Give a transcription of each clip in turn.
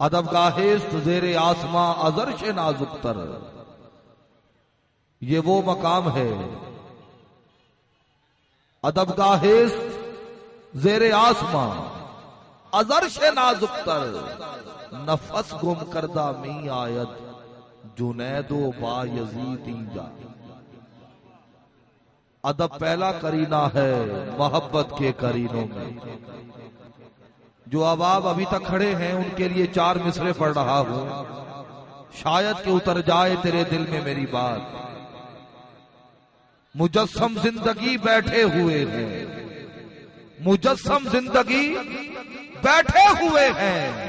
ادب گاہست زیر آسماں ازرش نازک تر، یہ وہ مقام ہے ادب گاہست زیر آسماں ازرش نازک تر، نفس گم کردہ می آید جنید و با یزید اینجا۔ ادب پہلا کرینہ ہے محبت کے کرینوں میں۔ جو احباب ابھی تک کھڑے ہیں ان کے لیے 4 مصرے پڑھ رہا ہوں، شاید کہ اتر جائے تیرے دل میں میری بات۔ مجسم زندگی بیٹھے ہوئے ہیں، مجسم زندگی بیٹھے ہوئے ہیں،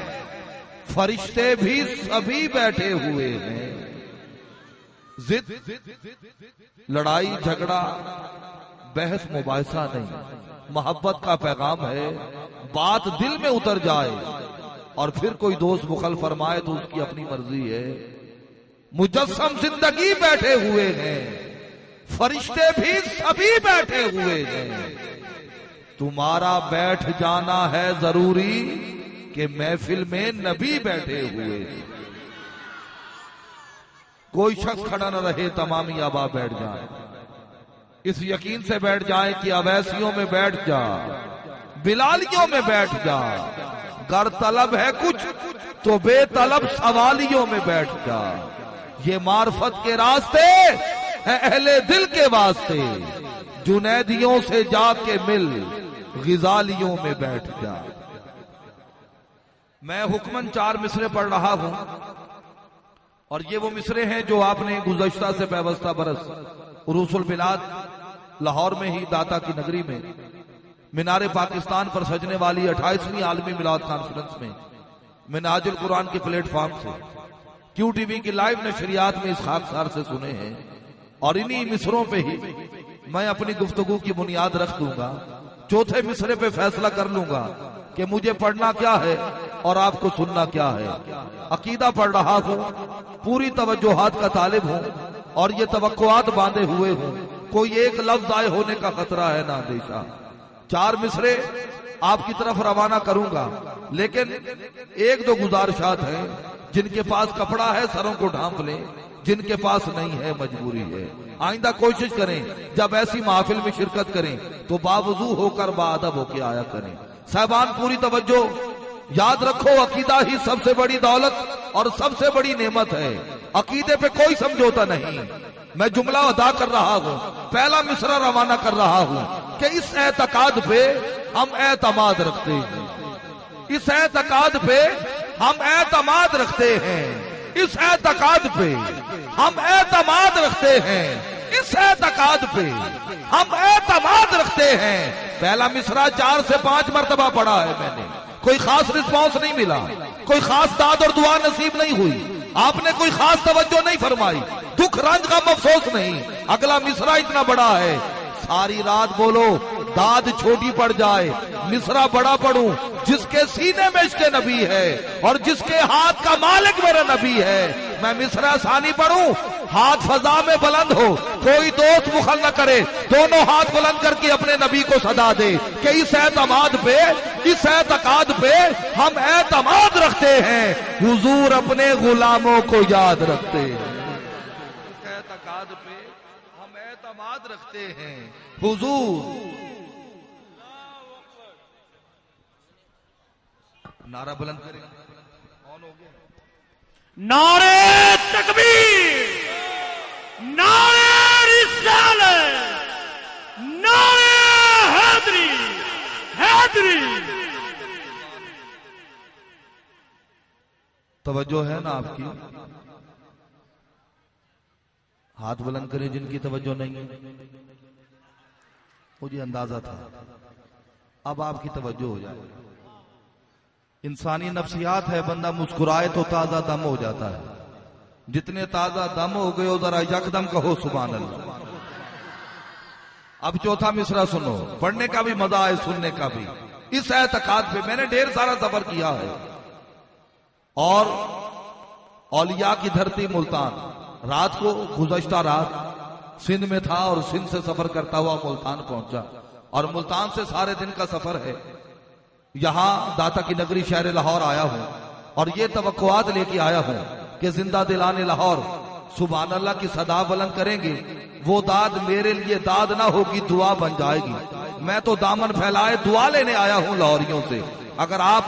فرشتے بھی سبھی بیٹھے ہوئے ہیں۔ ضد لڑائی جھگڑا بحث مباحثہ نہیں، محبت کا پیغام ہے، بات دل میں اتر جائے اور پھر کوئی دوست بخل فرمائے تو اس کی اپنی مرضی ہے۔ مجسم زندگی بیٹھے ہوئے ہیں، فرشتے بھی سبھی بیٹھے ہوئے ہیں، تمہارا بیٹھ جانا ہے ضروری کہ محفل میں نبی بیٹھے ہوئے ہیں۔ کوئی شخص کھڑا نہ رہے، تمامی احباب بیٹھ جائیں، اس یقین سے بیٹھ جائیں کہ اویسیوں میں بیٹھ جا، بلالیوں میں بیٹھ جا، گر طلب ہے کچھ تو بے طلب سوالیوں میں بیٹھ جا۔ یہ معرفت کے راستے ہیں اہل دل کے واسطے، جنیدیوں سے جا کے مل، غزالیوں میں بیٹھ جا۔ میں حکمن 4 مصرے پڑھ رہا ہوں، اور یہ وہ مصرے ہیں جو آپ نے گزشتہ سے پیوستہ برس عروس البلاد لاہور میں ہی داتا کی نگری میں مینار پاکستان پر سجنے والی 28ویں عالمی میلاد کانفرنس میں منہاج القرآن کے پلیٹ فارم سے کیو ٹی وی کی لائیو نشریات میں اس خاکسار سے سنے ہیں، اور انہی مصروں پہ ہی میں اپنی گفتگو کی بنیاد رکھ دوں گا۔ 4تھے مصرے پہ فیصلہ کر لوں گا کہ مجھے پڑھنا کیا ہے اور آپ کو سننا کیا ہے۔ عقیدہ پڑھ رہا ہوں، پوری توجہات کا طالب ہوں، اور یہ توقعات باندھے ہوئے ہوں، کوئی ایک لفظ ضائع ہونے کا خطرہ ہے نہ اندیشہ۔ 4 مصرے آپ کی طرف روانہ کروں گا، لیکن 1-2 گزارشات ہیں۔ جن کے پاس کپڑا ہے سروں کو ڈھانپ لیں، جن کے پاس نہیں ہے مجبوری ہے۔ آئندہ کوشش کریں جب ایسی محفل میں شرکت کریں تو باوضو ہو کر باادب ہو کے آیا کریں۔ صاحبان پوری توجہ، یاد رکھو عقیدہ ہی سب سے بڑی دولت اور سب سے بڑی نعمت ہے۔ عقیدے پہ کوئی سمجھوتا نہیں۔ میں جملہ ادا کر رہا ہوں، پہلا مصرع روانہ کر رہا ہوں کہ اس اعتقاد پہ ہم اعتماد رکھتے ہیں، اس اعتقاد پہ ہم اعتماد رکھتے ہیں، اس اعتقاد پہ ہم اعتماد رکھتے ہیں، اس اعتقاد پہ ہم اعتماد رکھتے ہیں۔ پہلا مصرع 4 سے 5 مرتبہ پڑھا ہے میں نے، کوئی خاص رسپانس نہیں ملا، کوئی خاص داد اور دعا نصیب نہیں ہوئی، آپ نے کوئی خاص توجہ نہیں فرمائی، دکھ رنج غم افسوس نہیں۔ اگلا مصرع اتنا بڑا ہے، ساری رات بولو داد چھوٹی پڑ جائے، مصرع بڑا پڑھوں، جس کے سینے میں عشق نبی ہے اور جس کے ہاتھ کا مالک میرا نبی ہے۔ میں مصرع ثانی پڑھوں، ہاتھ فضا میں بلند ہو، کوئی دوست بخل نہ کرے، دونوں ہاتھ بلند کر کے اپنے نبی کو صدا دے کہ اس اعتماد پہ، اس اعتقاد پہ ہم اعتماد رکھتے ہیں، حضور اپنے غلاموں کو یاد رکھتے ہیں۔ اس اعتقاد پہ ہم اعتماد رکھتے ہیں، حضور۔ نعرہ بلند کریں، کون ہو گیا؟ نعرہ تکبیر، نعرہ رسالت، نعرہ حیدری، حیدری۔ توجہ ہے نا آپ کی؟ ہاتھ بلند کریں جن کی توجہ نہیں ہے۔ مجھے اندازہ تھا اب آپ کی توجہ ہو جائے۔ انسانی نفسیات ہے، بندہ مسکرائے تو تازہ دم ہو جاتا ہے۔ جتنے تازہ دم ہو گئے ہو ذرا یکدم کہو سبحان اللہ۔ اب 4تھا مصرع سنو، پڑھنے کا بھی مزہ ہے، سننے کا بھی۔ اس اعتقاد پہ میں نے ڈھیر سارا سفر کیا ہے، اور اولیاء کی دھرتی ملتان، رات کو گزشتہ رات سندھ میں تھا اور سندھ سے سفر کرتا ہوا ملتان پہنچا، اور ملتان سے سارے دن کا سفر ہے۔ یہاں داتا کی نگری شہر لاہور آیا ہوں، اور یہ توقعات لے کے آیا ہوں کہ زندہ دلان لاہور سبحان اللہ کی صدا بلند کریں گے. وہ داد میرے لیے داد نہ ہوگی، دعا بن جائے گی. میں تو دامن پھیلائے دعا لینے آیا ہوں لاہوریوں سے. اگر آپ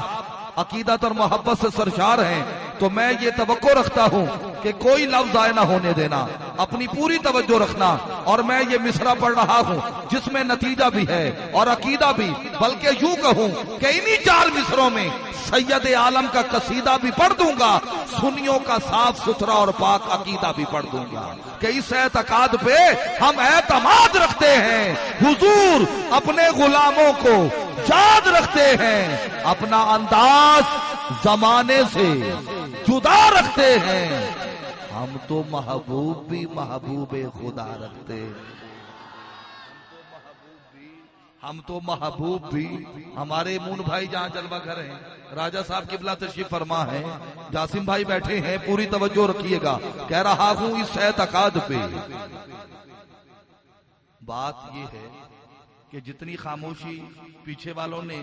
عقیدت اور محبت سے سرشار ہیں تو میں یہ توقع رکھتا ہوں کہ کوئی لفظ ضائع نہ ہونے دینا، اپنی پوری توجہ رکھنا. اور میں یہ مصرع پڑھ رہا ہوں جس میں نتیجہ بھی ہے اور عقیدہ بھی، بلکہ یوں کہوں کہ انہی 4 مصروں میں سید عالم کا قصیدہ بھی پڑھ دوں گا، سنیوں کا صاف ستھرا اور پاک عقیدہ بھی پڑھ دوں گا کہ اس اعتقاد پہ ہم اعتماد رکھتے ہیں. حضور اپنے غلاموں کو یاد رکھتے ہیں، اپنا انداز زمانے سے جدا رکھتے ہیں. ہم تو محبوب بھی محبوب خدا رکھتے ہیں. ہم تو محبوب بھی ہمارے مون بھائی جہاں جلوہ گھر ہیں، راجہ صاحب قبلہ تشریف فرما ہے، جاسم بھائی بیٹھے ہیں، پوری توجہ رکھیے گا. کہہ رہا ہوں اس اعتقاد پہ بات یہ ہے کہ جتنی خاموشی پیچھے والوں نے،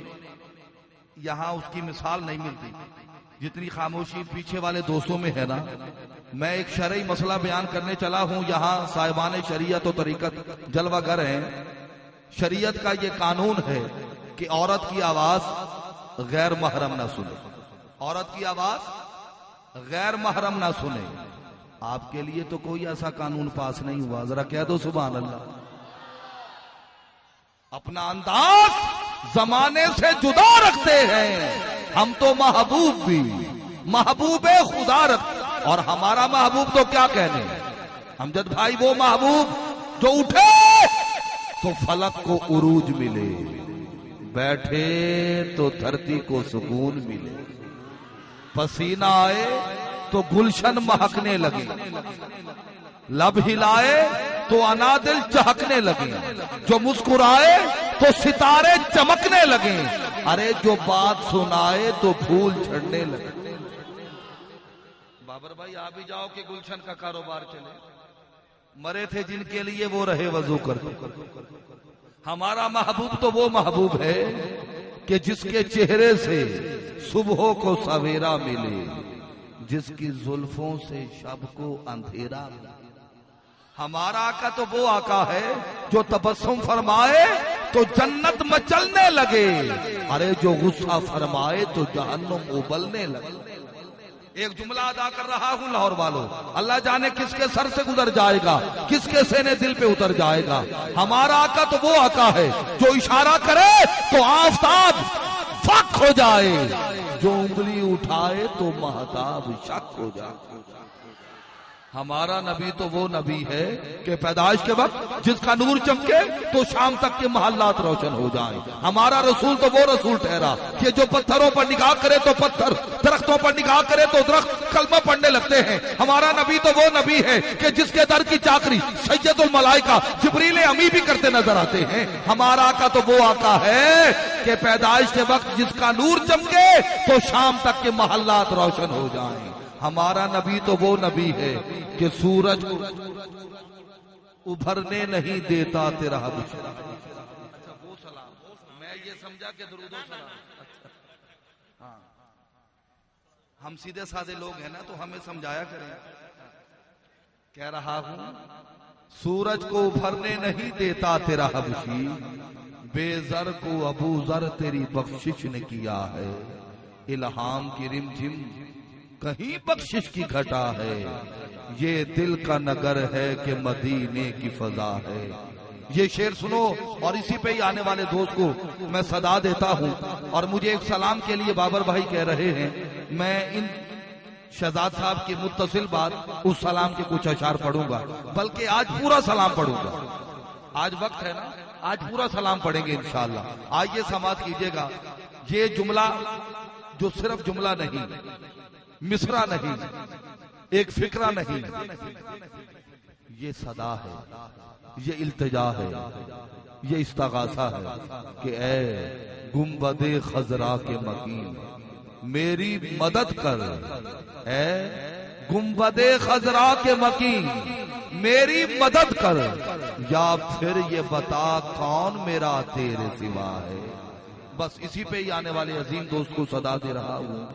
یہاں اس کی مثال نہیں ملتی جتنی خاموشی پیچھے والے دوستوں میں ہے نا. میں ایک شرعی مسئلہ بیان کرنے چلا ہوں. یہاں صاحبان شریعت و طریقت جلوہ گر ہیں. شریعت کا یہ قانون ہے کہ عورت کی آواز غیر محرم نہ سنے، عورت کی آواز غیر محرم نہ سنے. آپ کے لیے تو کوئی ایسا قانون پاس نہیں ہوا، ذرا کہہ دو سبحان اللہ. اپنا انداز زمانے سے جدا رکھتے ہیں. ہم تو محبوب بھی محبوب خدا رکھتے، اور ہمارا محبوب تو کیا کہنے. امجد بھائی وہ محبوب جو اٹھے تو فلک کو عروج ملے، بیٹھے تو دھرتی کو سکون ملے، پسینہ آئے تو گلشن مہکنے لگے، لب ہلائے تو انادل چہکنے لگے، جو مسکرائے تو ستارے چمکنے لگے، ارے جو بات سنائے تو پھول جھڑنے لگے. بابر بھائی آپ بھی جاؤ کہ گلشن کا کاروبار چلے. مرے تھے جن کے لیے وہ رہے وضو کرتے. ہمارا محبوب تو وہ محبوب ہے کہ جس کے چہرے سے صبح کو سویرا ملے، جس کی زلفوں سے شب کو اندھیرا ملے. ہمارا آقا تو وہ آقا ہے جو تبسم فرمائے تو جنت مچلنے لگے، ارے جو غصہ فرمائے تو جہنم ابلنے لگے. ایک جملہ ادا کر رہا ہوں لاہور والوں، اللہ جانے کس کے سر سے گزر جائے گا، کس کے سینے دل پہ اتر جائے گا. ہمارا آقا تو وہ آقا ہے جو اشارہ کرے تو آفتاب فک ہو جائے، جو انگلی اٹھائے تو مہتاب شک ہو جائے. ہمارا نبی تو وہ نبی ہے کہ پیدائش کے وقت جس کا نور چمکے تو شام تک کے محلات روشن ہو جائیں. ہمارا رسول تو وہ رسول ٹھہرا کہ جو پتھروں پر نگاہ کرے تو پتھر، درختوں پر نگاہ کرے تو درخت کلمہ پڑھنے لگتے ہیں. ہمارا نبی تو وہ نبی ہے کہ جس کے در کی چاکری سید الملائکہ جبریل امی بھی کرتے نظر آتے ہیں. ہمارا آقا تو وہ آقا ہے کہ پیدائش کے وقت جس کا نور چمکے تو شام تک کے محلات روشن ہو جائیں. ہمارا نبی تو وہ نبی ہے کہ سورج کو ابھرنے نہیں دیتا تیرا بشرا. اچھا وہ سلام، میں یہ سمجھا کہ درود و سلام. ہاں ہم سیدھے سادے لوگ ہیں نا تو ہمیں سمجھایا کریں. کہہ رہا ہوں سورج کو ابھرنے نہیں دیتا تیرا حبشی، بے زر کو ابو ذر تیری بخشش نے کیا ہے. الہام کی رم جھم کہیں بخشش کی گھٹا ہے، یہ دل کا نگر ہے کہ مدینے کی فضا ہے. یہ شعر سنو اور اسی پہ ہی آنے والے دوست کو میں صدا دیتا ہوں. اور مجھے ایک سلام کے لیے بابر بھائی کہہ رہے ہیں، میں ان شہزاد صاحب کی متصل بات اس سلام کے کچھ اشعار پڑھوں گا، بلکہ آج پورا سلام پڑھوں گا. آج وقت ہے نا، آج پورا سلام پڑھیں گے انشاءاللہ. آئیے سماعت کیجئے گا. یہ جملہ جو صرف جملہ نہیں، مصرع نہیں، ایک فکرہ نہیں، یہ صدا ہے، یہ التجا ہے، یہ استغاثہ ہے کہ اے گنبد خضرا کے مکین میری مدد کر. اے گنبد خضرا کے مکین میری مدد کر، یا پھر یہ بتا کون میرا تیرے سوا ہے. بس اسی پہ ہی آنے والے عظیم دوست کو صدا دے رہا ہوں.